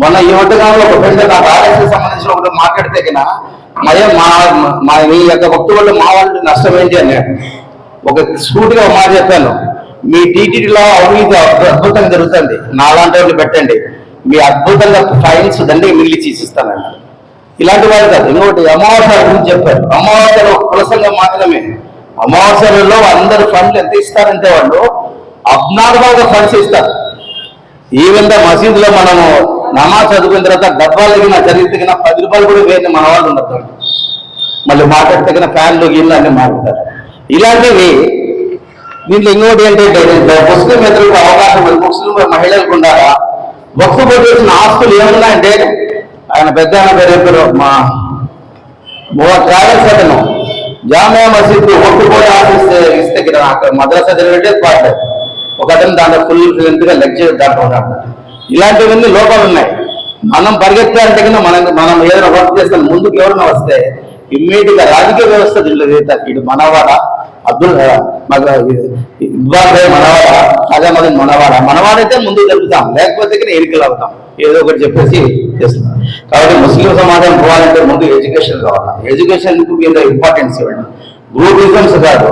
మొన్న ఈ మధ్యకాలంలో ఒక పెద్ద నాకు ఆర్ఎస్ఎస్ సంబంధించిన ఒకటి మాట్లాడితే కన్నా మీ యొక్క వక్తువులు మా వాళ్ళు నష్టం ఏంటి అన్నాడు. ఒక స్కూటీగా ఒక మాట చెప్పాను, మీ టీటీడీలో అవినీతి అద్భుతంగా జరుగుతుంది, నాలాంటి వాళ్ళు పెట్టండి, మీ అద్భుతంగా ఫైన్స్ దండి మిగిలిచి ఇస్తానండి. ఇలాంటి వాళ్ళు కాదు. ఇంకోటి అమావాస్య గురించి చెప్పారు. అమావాస్యలో కుల సంఘం మాత్రమే, అమావాస్యలలో అందరు ఫండ్లు ఎంత ఇస్తారంటే వాళ్ళు అబ్నార్మల్గా ఫండ్స్ ఇస్తారు. ఈవెన్ ద మసీదులో మనము నమాజ్ చదువుకున్న తర్వాత డబ్బాలకి జరిగితే 10 రూపాయలు కూడా వేరే మన వాళ్ళు ఉండదు. మళ్ళీ మాట్లాడితే ఫ్యాన్లు గీళ్ళు అన్ని మాట్లాడతారు. ఇలాంటివి దీంట్లో ఇంకోటి ఏంటంటే ముస్లిం వ్యక్తులకు అవకాశం ఉంది, ముస్లిం మహిళలకు ఉండాలా. వక్ఫ్ బోర్డు వచ్చిన ఆస్తులు ఏమున్నాయంటే ఆయన పెద్ద పేరు చెప్పారు, మా ట్రావెల్స్ అతను జామియా మసీద్ వక్ఫ్ బోర్డు ఆఫీస్ ఇస్తే అక్కడ మద్రసా జరిగే పార్ట్ ఒక అతను దాంట్లో ఫుల్ ఫ్లెంత్గా లెక్చర్ దాంట్లో ఉన్నాడు. ఇలాంటివన్నీ లోపాలు ఉన్నాయి. మనం పరిగెత్తాలంటే కన్నా మనం ఏదైనా వర్క్ చేస్తాం, ముందుకు ఎవరైనా వస్తే ఇమ్మీడియట్ గా రాజకీయ వ్యవస్థ దీంట్లో ఇటు మనవాడ ఇక్బాల్ భాయ్ మనవాడ, ఖాజామదీన్ మనవాడైతే ముందుకు జరుపుతాం, లేకపోతే ఎన్నికలు అవుతాం, ఏదో ఒకటి చెప్పేసి చేస్తున్నాం. కాబట్టి ముస్లిం సమాజం పోవాలంటే ముందు ఎడ్యుకేషన్ కావాలి. ఎడ్యుకేషన్ మీద ఇంపార్టెన్స్ ఇవ్వండి. గ్రూపిజమ్స్ కాదు.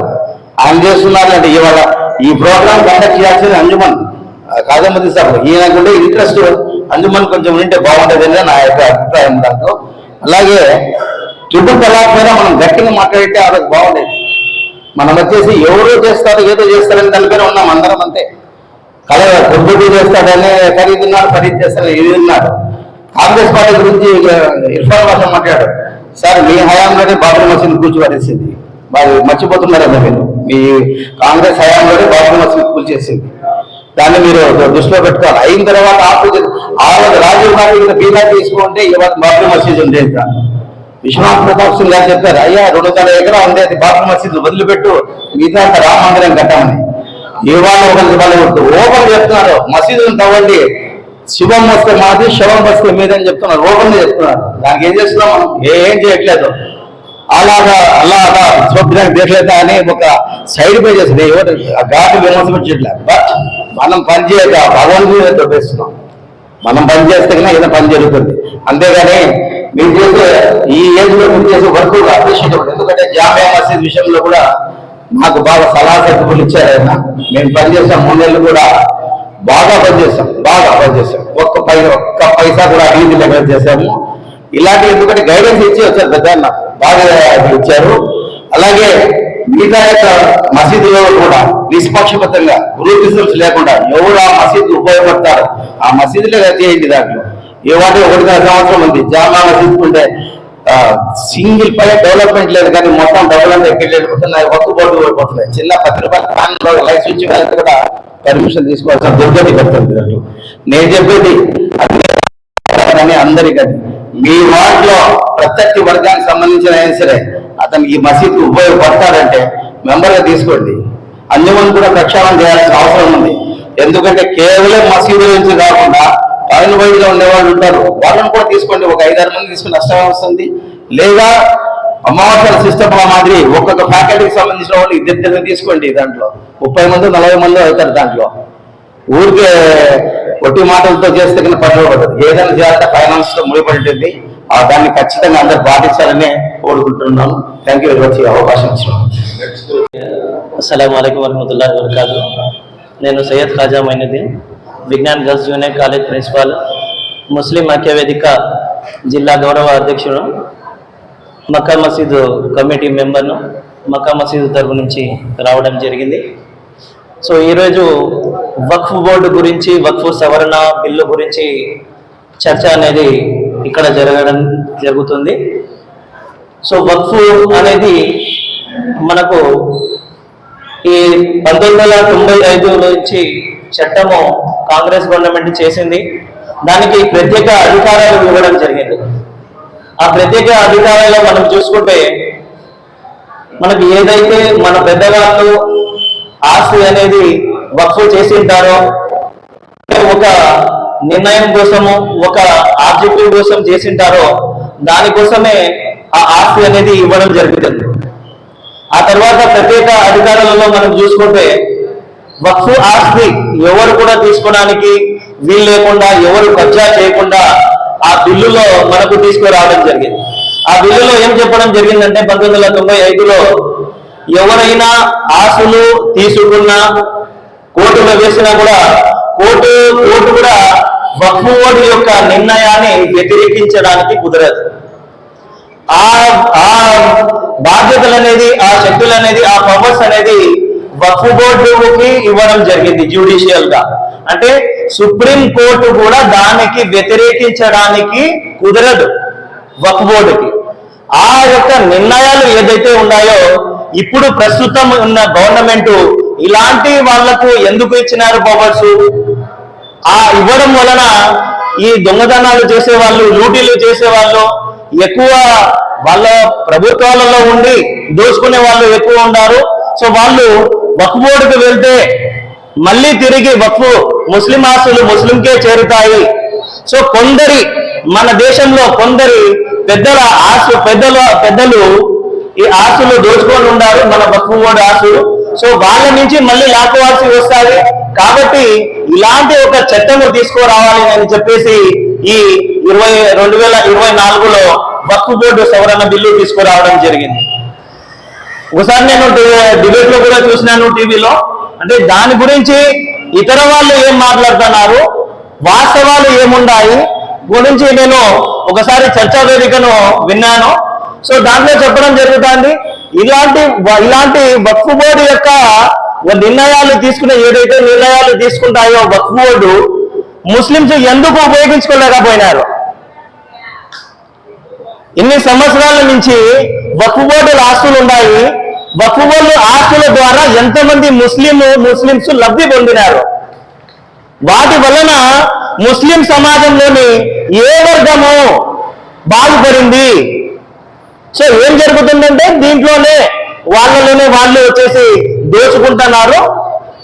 ఆయన చేస్తున్నారంటే ఇవాళ ఈ ప్రోగ్రామ్ కండక్ట్ చేయాల్సింది అంజుమన్ ఖాజామదీన్ సార్. ఈయనకుంటే ఇంట్రెస్ట్ అంజుమన్ కొంచెం ఉంటే బాగుంటుంది అని నా యొక్క అభిప్రాయం. దాంట్లో అలాగే ట్రిపుల్ తలాక్ మీద మనం గట్టిగా మాట్లాడితే వాళ్ళకి బాగుండేది. మనం వచ్చేసి ఎవరో చేస్తారు ఏదో చేస్తారని దానిపైన ఉన్నాం అందరం అంతే. కొద్ది చేస్తాడని ఖరీదు చేస్తాడని ఇది ఉన్నాడు. కాంగ్రెస్ పార్టీ గురించి ఇర్ఫాన్ భాష మాట్లాడారు. సార్ మీ హయాంలోనే బాబరీ మసీద్ కూల్చిపడేసింది, వాళ్ళు మర్చిపోతున్నారన్న మీరు. మీ కాంగ్రెస్ హయాంలోనే బాబరీ మసీద్ కూల్చేసింది, దాన్ని మీరు దృష్టిలో పెట్టుకోవాలి. అయిన తర్వాత ఆ రోజు రాజీవ్ గాంధీ బీమా తీసుకుంటే ఇవాళ బాబరీ మసీద్ ఉండేది. దాన్ని విశ్వనాథ్ ప్రతాప్ సింగ్ గారు చెప్పారు, అయ్యా 200 ఎకరా ఉండేది బాబరీ మసీద్ వదిలిపెట్టు, మిగతా రామ మందిరం కట్టామని. ఇవాళ ఓపెన్ చెప్తున్నారు, మసీదును తవ్వండి, శివం వస్తే మాది, శవం వస్తే మీదని చెప్తున్నారు, ఓపెన్ చెప్తున్నారు. దానికి ఏం చేస్తున్నాం మనం? ఏం చేయట్లేదు. అలాగా స్వప్నానికి దేశలేదా అని ఒక సైడ్ పే చేస్తుంది. ఎవరు ఘాటు విమర్శించట్లేదు. బట్ మనం పని చేయక భగవంతుని దొబ్బేస్తున్నాం. మనం పని చేస్తే కన్నా ఏదైనా పని జరుగుతుంది. అంతేగాని మీరు చేసే ఈ ఏజ్ లో మీరు చేసే వర్క్ అప్రిషియేట్ అవ్వదు. ఎందుకంటే జామియా మసీద్ విషయంలో కూడా నాకు బాగా సలహా సర్దుకులు ఇచ్చారు ఆయన. మేము పనిచేసాం 3 నెలలు కూడా బాగా పనిచేస్తాం. ఒక్క పైసా కూడా అభివృద్ధి దగ్గర చేశాము. ఇలాంటి ఎందుకంటే గైడెన్స్ ఇచ్చి వచ్చారు పెద్ద బాగా ఇచ్చారు. అలాగే మిగతా యొక్క మసీదులో కూడా నిష్పక్షపాతంగా గ్రూపిజమ్స్ లేకుండా ఎవరు ఆ మసీదు ఉపయోగపడతారు ఆ మసీదులో చేయండి. దాంట్లో ఇవాటి 1.5 సంవత్సరం ఉంది జామా మసీద్ ఉంటే సింగిల్ పై డెవలప్మెంట్ లేదు, కానీ మొత్తం డెవలప్మెంట్ ఎక్కడలేకపోతున్నాయి. ఒక్క బోర్డు ఓడిపోతున్నాయి. చిన్న 10 రూపాయల లైఫ్ స్విచ్ వెళ్ళి కూడా పర్మిషన్ తీసుకోవాల్సిన దుర్గతి పడుతుంది. దాంట్లో నేను చెప్పేది అందరికీ మీ వార్డులో ప్రత్యక్ష వర్గానికి సంబంధించిన అయినా సరే అతను ఈ మసీద్కి ఉపయోగపడతాడంటే మెంబర్గా తీసుకోండి. అంజుమన్ కూడా ప్రక్షాళన చేయాల్సిన అవసరం ఉంది. ఎందుకంటే కేవలం మసీదు నుంచి కాకుండా పైన బయటగా ఉండేవాళ్ళు ఉంటారు, వాళ్ళని కూడా తీసుకోండి. ఒక 5-6 మంది తీసుకుని నష్టం వస్తుంది. లేదా అమావాస్య సిస్టమ్ మాదిరి ఒక్కొక్క ఫ్యాకల్టీకి సంబంధించిన వాళ్ళు 2 తీసుకోండి. దాంట్లో 30 మంది 40 మంది అవుతారు. దాంట్లో ఊరికే ఒట్టి మాటలతో చేస్తే కన్నా పట్టుకోబడదు. ఏదైనా చేయాలంటే ఫైనాన్స్ తో ముడిపడి ఉంటుంది. దాన్ని ఖచ్చితంగా అందరు పాటించాలని కోరుకుంటున్నాను. థ్యాంక్ యూ వెరీ మచ్ అవకాశం ఇచ్చినాను. అస్సలాము అలైకుం వరహమతుల్లాహి వబరకాతు. నేను Syed Khaja Moinuddin, Vignan girls junior college principal, ముస్లిం ఐక్యవేదిక జిల్లా గౌరవ అధ్యక్షుడు, మక్కా మసీదు కమిటీ మెంబర్ను. మక్కా మసీదు తరపు నుంచి రావడం జరిగింది. సో ఈరోజు వక్ఫ్ బోర్డు గురించి, వక్ఫ్ సవరణ బిల్లు గురించి చర్చ అనేది ఇక్కడ జరుగుతుంది. సో వక్ఫ్ అనేది మనకు ఈ 1995 నుంచి చట్టము కాంగ్రెస్ గవర్నమెంట్ చేసింది. దానికి ప్రత్యేక అధికారాలు ఇవ్వడం జరిగింది. ఆ ప్రత్యేక అధికారాల్లో మనం చూసుకుంటే మనకి ఏదైతే మన పెద్దవాళ్ళు ఆస్తి అనేది వక్ఫ్ చేసి ఉంటారో, ఒక నిర్ణయం కోసము, ఒక ఆబ్జెక్టివ్ కోసం చేసింటారో దానికోసమే ఆ ఆస్తి అనేది ఇవ్వడం జరుగుతుంది. ఆ తర్వాత ప్రత్యేక అధికారులలో మనం చూసుకుంటే వక్ఫ్ ఆస్తి ఎవరు కూడా తీసుకోవడానికి వీలు లేకుండా, ఎవరు కబ్జా చేయకుండా ఆ బిల్లులో మనకు తీసుకురావడం జరిగింది. ఆ బిల్లులో ఏం చెప్పడం జరిగిందంటే 1995లో ఎవరైనా ఆస్తులు తీసుకున్నా, కోర్టులో వేసినా కూడా కోర్టు కూడా వక్ఫ్ బోర్డు యొక్క నిర్ణయాన్ని వ్యతిరేకించడానికి కుదరదు. ఆ బాధ్యతలు అనేది, ఆ శక్తులు అనేది, ఆ పవర్స్ అనేది వక్ఫ్ బోర్డుకి ఇవ్వడం జరిగింది జ్యుడిషియల్ గా. అంటే సుప్రీం కోర్టు కూడా దానికి వ్యతిరేకించడానికి కుదరదు వక్ఫ్ బోర్డుకి. ఆ యొక్క నిర్ణయాలు ఏదైతే ఉన్నాయో ఇప్పుడు ప్రస్తుతం ఉన్న గవర్నమెంట్ ఇలాంటి వాళ్లకు ఎందుకు ఇచ్చినారు పవర్స్? ఆ ఇవ్వడం వలన ఈ దొంగతనాలు చేసేవాళ్ళు, లూటీలు చేసేవాళ్ళు ఎక్కువ, వాళ్ళ ప్రభుత్వాలలో ఉండి దోచుకునే వాళ్ళు ఎక్కువ ఉన్నారు. సో వాళ్ళు వక్ఫ్ బోర్డుకు వెళ్తే మళ్ళీ తిరిగి వక్ఫ్ ముస్లిం ఆస్తులు ముస్లింకే చేరుతాయి. సో కొందరి, మన దేశంలో కొందరి పెద్దలు ఈ ఆస్తులు దోచుకొని ఉన్నారు, మన వక్ఫ్ బోర్డు ఆస్తులు. సో వాళ్ళ నుంచి మళ్ళీ లాక్కోవాల్సి వస్తుంది. కాబట్టి ఇలాంటి ఒక చట్టము తీసుకురావాలి అని చెప్పేసి ఈ 2024లో వక్ఫ్ బోర్డు సవరణ బిల్లు తీసుకురావడం జరిగింది. ఒకసారి నేను డిబేట్ లో కూడా చూసినాను టీవీలో. అంటే దాని గురించి ఇతర వాళ్ళు ఏం మాట్లాడుతున్నారు, వాస్తవాలు ఏమున్నాయి గురించి నేను ఒకసారి చర్చా వేదికను విన్నాను. సో దాంట్లో చెప్పడం జరుగుతుంది, ఇలాంటి వక్ఫ్ బోర్డు యొక్క నిర్ణయాలు తీసుకునే, ఏదైతే నిర్ణయాలు తీసుకుంటాయో వక్ఫ్ బోర్డు, ముస్లింస్ ఎందుకు ఉపయోగించుకోలేకపోయినారు? ఇన్ని సంవత్సరాల నుంచి వక్ఫ్ బోర్డుల ఆస్తులు ఉన్నాయి. వక్ఫ్ బోర్డు ఆస్తుల ద్వారా ఎంతమంది ముస్లింస్ లబ్ధి పొందినారు? వాటి వలన ముస్లిం సమాజంలోని ఏ వర్గము బాగుపడింది? సో ఏం జరుగుతుందంటే దీంట్లోనే వాళ్ళలోనే వాళ్ళు వచ్చేసి దోచుకుంటున్నారు.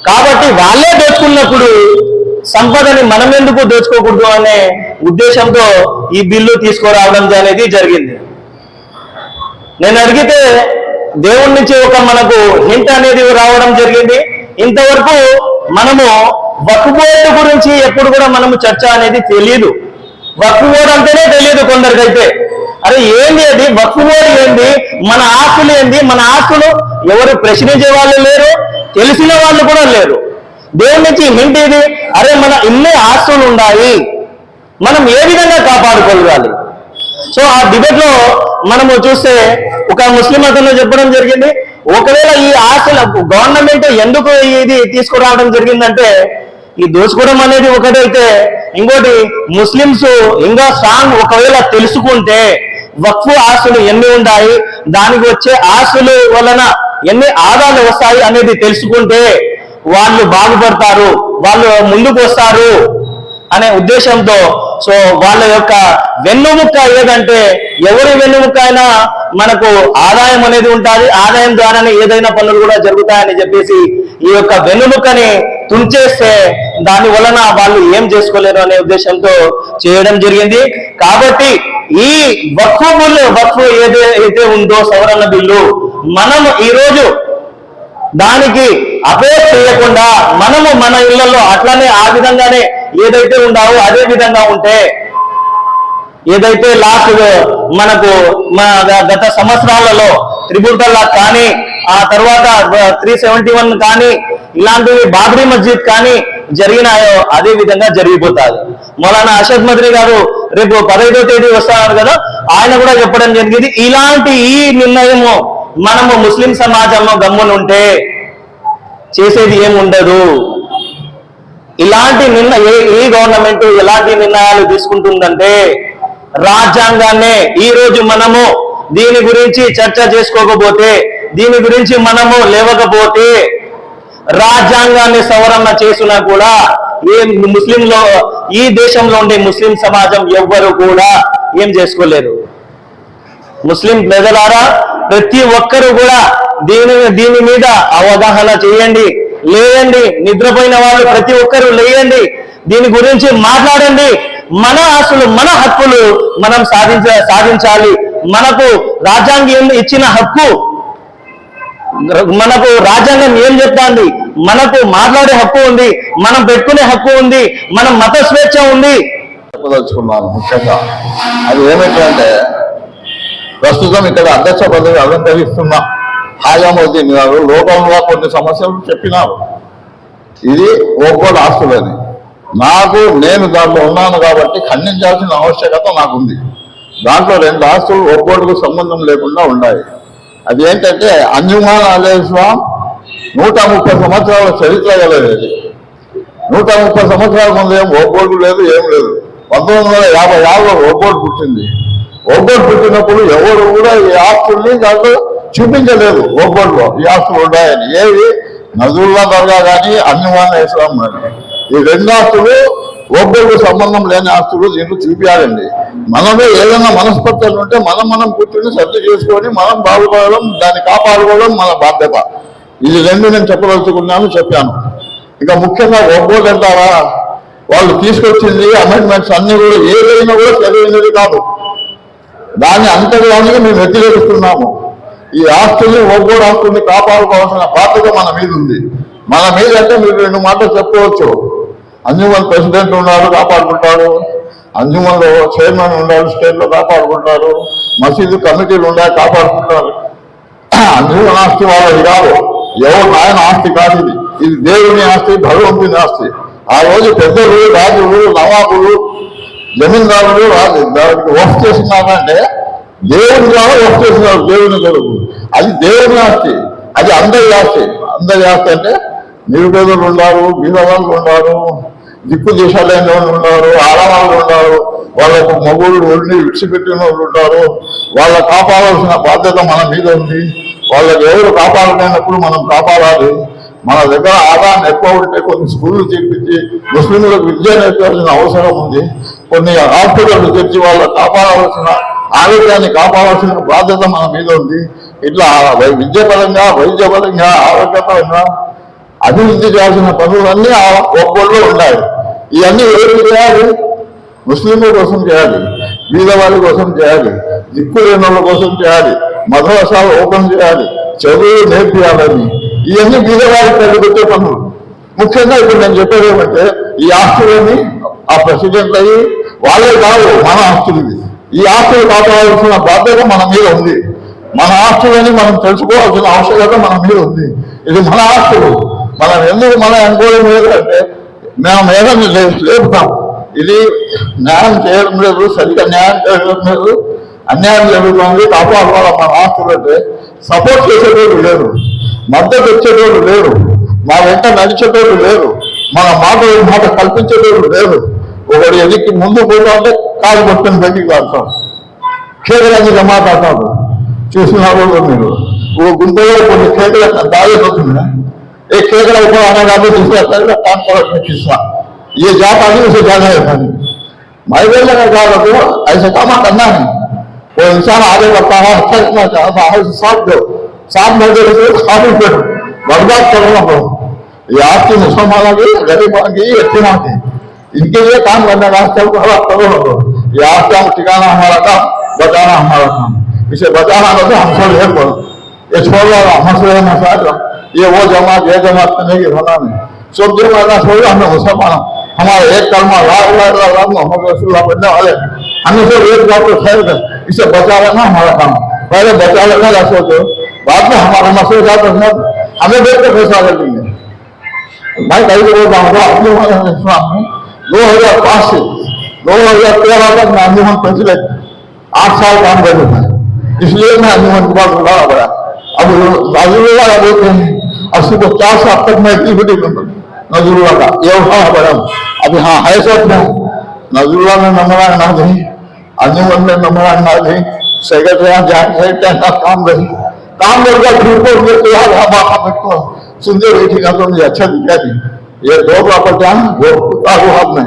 కాబట్టి వాళ్ళే దోచుకున్నప్పుడు సంపదని మనం ఎందుకు దోచుకోకూడదు అనే ఉద్దేశంతో ఈ బిల్లు తీసుకురావడం అనేది జరిగింది. నేను అడిగితే దేవుడి నుంచి ఒక మనకు హింట్ అనేది రావడం జరిగింది. ఇంతవరకు మనము వక్ఫ్ బోర్డు గురించి ఎప్పుడు కూడా మనము చర్చ అనేది తెలియదు. వక్ఫ్ బోర్డు అంటేనే తెలియదు కొందరికైతే. అరే ఏంది అది వక్ఫ్ బోర్డు ఏంది, మన ఆస్తులు ఏంది, మన ఆస్తులు ఎవరు ప్రశ్నించే వాళ్ళు లేరు, తెలిసిన వాళ్ళు కూడా లేరు. దేవుడి నుంచి హింట్ ఇది, అరే మన ఇన్ని ఆస్తులు ఉన్నాయి, మనం ఏ విధంగా కాపాడుకోవాలి? సో ఆ డిబేట్ లో మనము చూస్తే ఒక ముస్లిం అతను చెప్పడం జరిగింది, ఒకవేళ ఈ ఆస్తుల గవర్నమెంట్ ఎందుకు ఇది తీసుకురావడం జరిగిందంటే, ఈ దోచుకోవడం అనేది ఒకటైతే, ఇంకోటి ముస్లింస్ ఇంకా స్ట్రాంగ్ ఒకవేళ తెలుసుకుంటే వక్ఫ్ ఆస్తులు ఎన్ని ఉన్నాయి, దానికి వచ్చే ఆస్తులు వలన ఎన్ని ఆదాయాలు వస్తాయి అనేది తెలుసుకుంటే వాళ్ళు బాగుపడతారు, వాళ్ళు ముందుకు వస్తారు అనే ఉద్దేశంతో. సో వాళ్ళ యొక్క వెన్నుముక్క ఏదంటే, ఎవరి వెన్నుముక్క అయినా మనకు ఆదాయం అనేది ఉంటుంది, ఆదాయం ద్వారానే ఏదైనా పనులు కూడా జరుగుతాయని చెప్పేసి ఈ యొక్క వెన్నుముక్కని తుంచేస్తే దాని వలన వాళ్ళు ఏం చేసుకోలేరు అనే ఉద్దేశంతో చేయడం జరిగింది. కాబట్టి ఈ వక్ఫ్ ఏదైతే ఉందో సవరణ బిల్లు, మనం ఈరోజు దానికి అపేక్ష చేయకుండా మనము మన ఇళ్లలో అట్లానే ఆ విధంగానే ఏదైతే ఉండావో అదే విధంగా ఉంటే, ఏదైతే లాస్ట్ మనకు గత సంవత్సరాలలో త్రిపుల్ తలాక్ కానీ, ఆ తర్వాత 371 కానీ, ఇలాంటివి బాబ్రీ మస్జిద్ కానీ జరిగినాయో అదే విధంగా జరిగిపోతాది. మౌలానా అషద్ మద్రి గారు రేపు 15వ తేదీ వస్తున్నారు కదా, ఆయన కూడా చెప్పడం జరిగింది, ఇలాంటి ఈ నిర్ణయము మనము ముస్లిం సమాజంలో గమ్మునుంటే చేసేది ఏముండదు. ఇలాంటి ఈ గవర్నమెంట్ ఎలాంటి నిర్ణయాలు తీసుకుంటుందంటే, రాజ్యాంగాన్నే ఈ రోజు మనము దీని గురించి చర్చ చేసుకోకపోతే, దీని గురించి మనము లేవకపోతే, రాజ్యాంగాన్ని సవరణ చేసినా కూడా ముస్లింలో ఈ దేశంలో ఉండే ముస్లిం సమాజం ఎవ్వరు కూడా ఏం చేసుకోలేరు. ముస్లిం ప్రజలారా, ప్రతి ఒక్కరు కూడా దీని మీద అవగాహన చేయండి, లేయండి. నిద్రపోయిన వాళ్ళు ప్రతి ఒక్కరు లేయండి, దీని గురించి మాట్లాడండి. మన ఆస్తులు, మన హక్కులు మనం సాధించాలి. మనకు రాజ్యాంగం ఇచ్చిన హక్కు మనకు రాజ్యాంగం ఏం చెప్తాంది? మనకు మాట్లాడే హక్కు ఉంది, మనం పెట్టుకునే హక్కు ఉంది, మనం మత స్వేచ్ఛ ఉంది. చెప్పదలుచుకున్నాను ముఖ్యంగా అది ఏమిటంటే, ప్రస్తుతం ఇక్కడ అధ్యక్ష పదవి అలంకరిస్తున్న హాయామోదీన్ గారు లోకంలో కొన్ని సమస్యలు చెప్పినారు. ఇది ఓకోడ్ ఆస్తులని నేను దాంట్లో ఉన్నాను కాబట్టి ఖండించాల్సిన ఆవశ్యకత నాకుంది. దాంట్లో 2 ఆస్తులు ఓకోడ్కు సంబంధం లేకుండా ఉన్నాయి. అది ఏంటంటే అంజుమాన్ అలీ ఇస్లాం 130 సంవత్సరాల చరిత్ర కలది. 130 సంవత్సరాల ముందు ఏం ఓకోడ్ లేదు, ఏం లేదు. 1956లో ఓకోడ్ పుట్టింది. ఓకోడ్ పుట్టినప్పుడు ఎవరు కూడా ఈ ఆస్తుల్ని దాంట్లో చూపించలేదు. ఓకోడ్లో ఈ ఆస్తులు ఉన్నాయని ఏవి నజరుల్లా దర్గా కానీ అంజుమాన్ ఇస్లాం కానీ ఈ 2 ఆస్తులు ఓకోడ్కు సంబంధం లేని ఆస్తులు దీంట్లో చూపించాలండి. మనమే ఏదైనా మనస్పర్ధలు ఉంటే మనం కూర్చొని సర్ది చేసుకొని మనం బాగుపడడం, దాన్ని కాపాడుకోవడం మన బాధ్యత. ఇది 2 నేను చెప్పాను. ఇంకా ముఖ్యంగా ఓకోడ్ అంటారా, వాళ్ళు తీసుకొచ్చింది అమెండ్మెంట్స్ అన్ని కూడా ఏదైనా కూడా సరైనది కాదు. దాన్ని అంతర్యానికి మేము వ్యతిరేకిస్తున్నాము. ఈ ఆస్తుల్ని ఓకోడ్ ఆస్తుల్ని కాపాడుకోవాల్సిన బాధ్యత మన మీద ఉంది. మన మీద అంటే మీరు 2 మాటలు చెప్పుకోవచ్చు. అంజుమన్ ప్రెసిడెంట్ ఉన్నాడు, కాపాడుకుంటాడు. అంజుమన్లో చైర్మన్ ఉన్నాడు, స్టేట్లో కాపాడుకుంటారు. మసీదు కమిటీలు ఉన్నాయి, కాపాడుకుంటారు. అంజుమన్ ఆస్తి వాళ్ళది కాదు, ఎవరు నాయన ఆస్తి కాదు. ఇది దేవుని ఆస్తి, భగవంతుని ఆస్తి. ఆ రోజు పెద్దలు, రాజులు, నవాబులు, జమీందారులు దానికి వర్క్ చేస్తున్నారంటే దేవుని ద్వారా వర్క్ చేస్తున్నారు. దేవుని కొరకు అది దేవుని ఆస్తి, అది అందరి ఆస్తి. అందరి ఆస్తి అంటే నిరుపేదలు ఉన్నారు, బీదవాళ్ళు ఉన్నారు, దిక్కు దేశాలైన వాళ్ళు ఉన్నారు, ఆడవాళ్ళు ఉన్నారు, వాళ్ళకు మగుళ్ళు ఒళ్ళి విడిచిపెట్టిన వాళ్ళు ఉంటారు. వాళ్ళ కాపాడాల్సిన బాధ్యత మన మీద ఉంది. వాళ్ళకి ఎవరు కాపాడలేనప్పుడు మనం కాపాడాలి. మన దగ్గర ఆదాయం ఎక్కువ ఉంటే కొన్ని స్కూళ్ళు తెప్పించి ముస్లింలకు విద్య నేర్పాల్సిన అవసరం ఉంది. కొన్ని హాస్పిటల్లు తెచ్చి వాళ్ళకు కాపాడవలసిన ఆరోగ్యాన్ని కాపాడాల్సిన బాధ్యత మన మీద ఉంది. ఇట్లా విద్యాపరంగా, వైద్యపరంగా, ఆరోగ్యపరంగా అభివృద్ధి చేయాల్సిన పనులన్నీ ఆ ఒక్కళ్ళు ఉన్నాయి. ఇవన్నీ ఎవరు చేయాలి? ముస్లింల కోసం చేయాలి, బీదవాళ్ళ కోసం చేయాలి, దిక్కులేని వాళ్ళ కోసం చేయాలి, మదరసాలు ఓపెన్ చేయాలి, చదువు నేర్పియాలని. ఇవన్నీ బీదవాళ్ళకి తగ్గిపెట్టే పనులు. ముఖ్యంగా ఇప్పుడు నేను చెప్పేది ఏమంటే, ఈ ఆస్తులని ఆ ప్రెసిడెంట్ అయ్యి వాళ్ళే కాదు, మన ఆస్తులు. ఈ ఆస్తులు కాపాడాల్సిన బాధ్యత మన మీద ఉంది. మన ఆస్తులని మనం తెలుసుకోవాల్సిన ఆవశ్యకత మన మీద ఉంది. ఇది మన ఆస్తులు. మనం ఎందుకు మనం అనుకోవడం లేదు అంటే, మేము ఏదైనా లేపుతాం. ఇది న్యాయం చేయడం లేదు, సరిగ్గా న్యాయం చేయడం లేదు, అన్యాయం జరుగుతుంది, కాపాడుకోవాలి మన ఆస్తులు అంటే సపోర్ట్ చేసేటోళ్ళు లేరు, మద్దతు వచ్చేటోళ్ళు లేరు, మా వెంట నడిచేటోళ్ళు లేరు, మన మాట కల్పించేటోళ్ళు లేరు. ఒకటి ఎదికి ముందు పోతా ఉంటే కాలు పట్టుకుని బయటికి కాడతాం, కేకలన్నీ మాట్లాడతాడు. చూసిన వాళ్ళు మీరు ఓ గుంటలో కొన్ని కేకలు దాగేపోతుంది. एक केकड़ा ऊपर आने का भी दूसरा केकड़ा काम कर खिस्सा ये जात आदमी उसे ज्यादा है खाली भाई बहन का क्या रखो ऐसे काम करना है। वो इंसान आगे बढ़ता है, अच्छा करना चाहता है, साथ में खाली पे बर्बाद करना पड़ो। ये आपकी मुसलमानों की, गरीबों की, यतीमों की, इनके लिए काम करने का करो। ये आपका ठिकाना हमारा काम, बचाना हमारा काम। इसे बचाना तो हमसे लेकर पड़ो, ये छोड़ दो हमसे मसाज। ये वो जमात ये जमात करने की भला नहीं, सब जमाना छोड़ हमें मुसलमान हमारे एक कलमा ला मोहम्मद रसूलुल्लाह बनने वाले हमें सब एक बात को खैर कर, इसे बचा लेना हमारा काम। पहले बचा लेना का सोचो, बाद में हमारा मसले का प्रश्न हमें देख कर फैसला कर लेंगे। भाई कहीं को बोलता हूँ अपने इस्लाम में 2005 से 2013 तक मैं अंजुमन प्रेसिडेंट 8 साल काम कर रहा है, इसलिए मैं अंजुमन के पास बुलाना पड़ा। अब नजरुल्लाह बोलते हैं 80-50 साल तक मैं एक्टिविटी में नजरुल्लाह का ये उठाना पड़ा। अभी हाँ है सब में नजरुल्लाह ने नंबर ना दी, अंजुमन ने नंबर ना दी, सेक्रेटरी काम रही काम करके सुंदर बैठी का तो मुझे अच्छा दिखा थी। ये 2 प्रॉपर्टियां वो हाथ में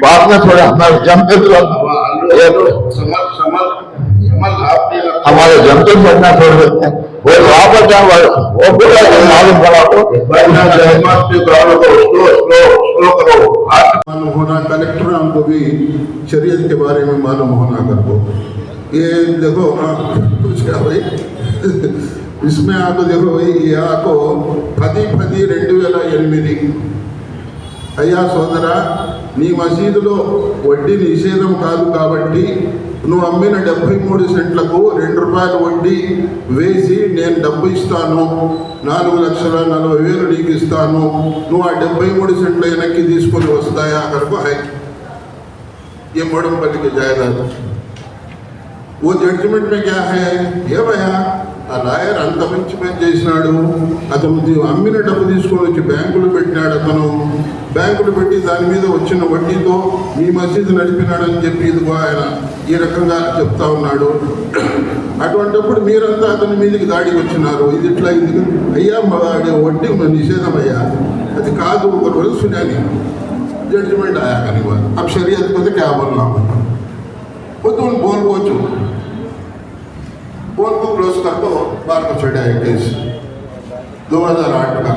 बाद में थोड़े हमारे जमते हमारे जमते करना छोड़ देते हैं। वो प्रॉपर्टियां वो पूरा मालूम करा तो मालूम होना, कलेक्टर हमको भी शरीयत के बारे में मालूम होना कर दो। ये देखो कुछ क्या भाई इसमें आपको देखो भाई ये आपको 10/10/2008 అయ్యా సోదరా నీ మసీదులో వడ్డీ నిషేధం కాదు కాబట్టి నువ్వు అమ్మిన 73 సెంట్లకు ₹2 వడ్డీ వేసి నేను డబ్బు ఇస్తాను, 4,40,000 నీకు ఇస్తాను, నువ్వు ఆ 73 సెంట్లు వెనక్కి తీసుకొని వస్తాయా అక్కడికి హై ये मोड़मपल्ली के जायदाद वो जड्जमेंट में क्या है ये भैया ఆ లాయర్ అంత మంచి పని చేసినాడు, అతను అమ్మిన డబ్బు తీసుకొని వచ్చి బ్యాంకులు పెట్టినాడు, అతను బ్యాంకులు పెట్టి దాని మీద వచ్చిన వడ్డీతో మీ మసీదు నడిపినాడని చెప్పి ఇదిగో ఆయన ఈ రకంగా చెప్తా ఉన్నాడు. అటువంటిప్పుడు మీరంతా అతని మీదకి దాడికి వచ్చినారు. ఇది ఇట్లా ఇది అయ్యా వడ్డీ నిషేధం అయ్యా, అది కాదు ఒక రోజు సునాని जजमेंट आया करने बाद अब शरीयत को तो क्या बोलना वो तो उन बोल को चुप बोल को क्लोज कर दो बार को छड़ा है केस 2008 का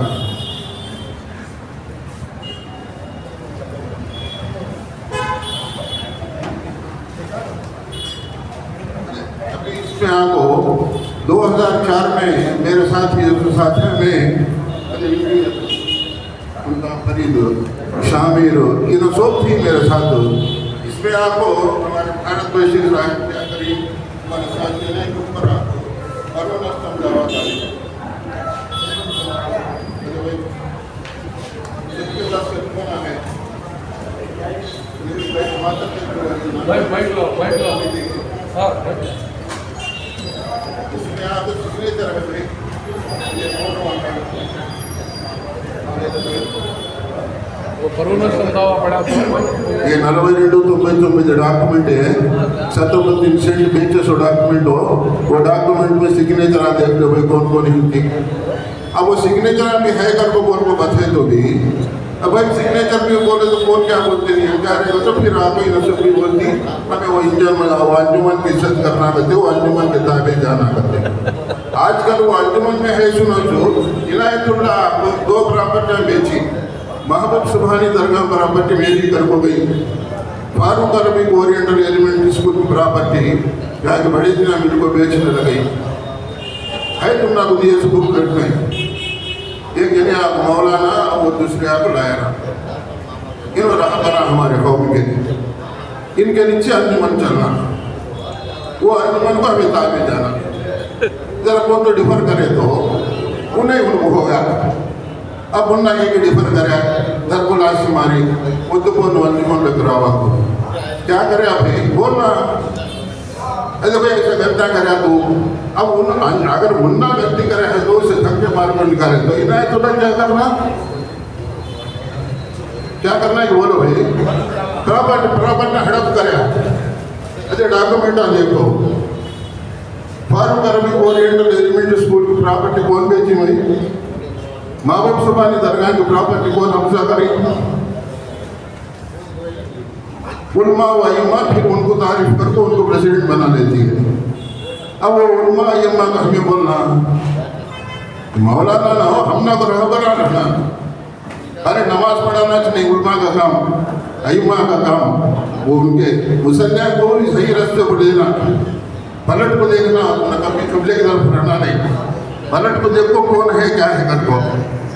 अभी इसमें आपको 2004 में मेरे साथ ही में उनका खरीद शामिर इन सब थी मेरे साथ. इसमें आपको हमारे भारत वर्ष राष्ट्रीय करीब हमारे साथ देने के ऊपर आपको समझावा इसमें आप सिग्नेचर है ये 42-99 डॉक्यूमेंट है, छत्रपति इंसेंट बेचेस डॉक्यूमेंट हो, वो डॉक्यूमेंट में सिग्नेचर आ देख लो भाई कौन कौन है. अब वो सिग्नेचर में है कर को बोल को बताए तो भी अब भाई सिग्नेचर भी बोले तो कौन क्या बोलते नहीं है क्या रहेगा. तो फिर आप ही नशब भी बोलती हमें वो अंजुमन की इज्जत करना करते, वो अंजुमन के ताबे जाना करते. आजकल वो अंजुमन में है सुनो जो इनायतुल्लाह 2 प्रॉपर्टियां बेची, महबूब सुबहानी दरगाह प्रॉपर्टी मेरी कर को गई, Farooq Arabic oriental elementary school की प्रॉपर्टी यहाँ बड़े दिन मेरे को बेचने लगी है. तुम ना को दिए स्कूल कटना एक जने आप मौलाना वो दूसरे आप लायरा इन रहबरा हमारे कौम के इनके नीचे अंजुमन चलना, वो अंजुमन को हमें ताबे जाना. जरा कौन तो डिफर करे तो उन्हें उनको होगा. अब उन्ना एक डिफर करे दरकुलाश मारी मुद्दे को अंजुमन लग रहा हो क्या करे आप बोलना ऐसे भाई ऐसा गलता करे तो अब अगर मुन्ना गलती करे है तो उसे धक्के मार कर निकाले तो इन्हें तो क्या करना है कि बोलो भाई प्रॉपर्टी हड़प करे ऐसे डॉक्यूमेंट देखो. Farooq Arabic oriental elementary school की प्रॉपर्टी कौन बेची भाई, महबूब सुबहानी दरगाह की प्रॉपर्टी कौन हमसा करी, उलमा व अइम्मा फिर उनको तारीफ करके उनको प्रेसिडेंट बना लेती है. अब वो उलमा अइम्मा का हमें बोलना मौलाना ना हो, हमना तो रहबरा रहना. अरे नमाज पढ़ाना नहीं उलमा का काम, अइम्मा का काम, वो उनके मुसल्लियाँ को भी सही रास्ते पर देना, पलट को देखना, कभी कबले की तरफ रहना नहीं, पलट को देखो कौन है क्या है कर को.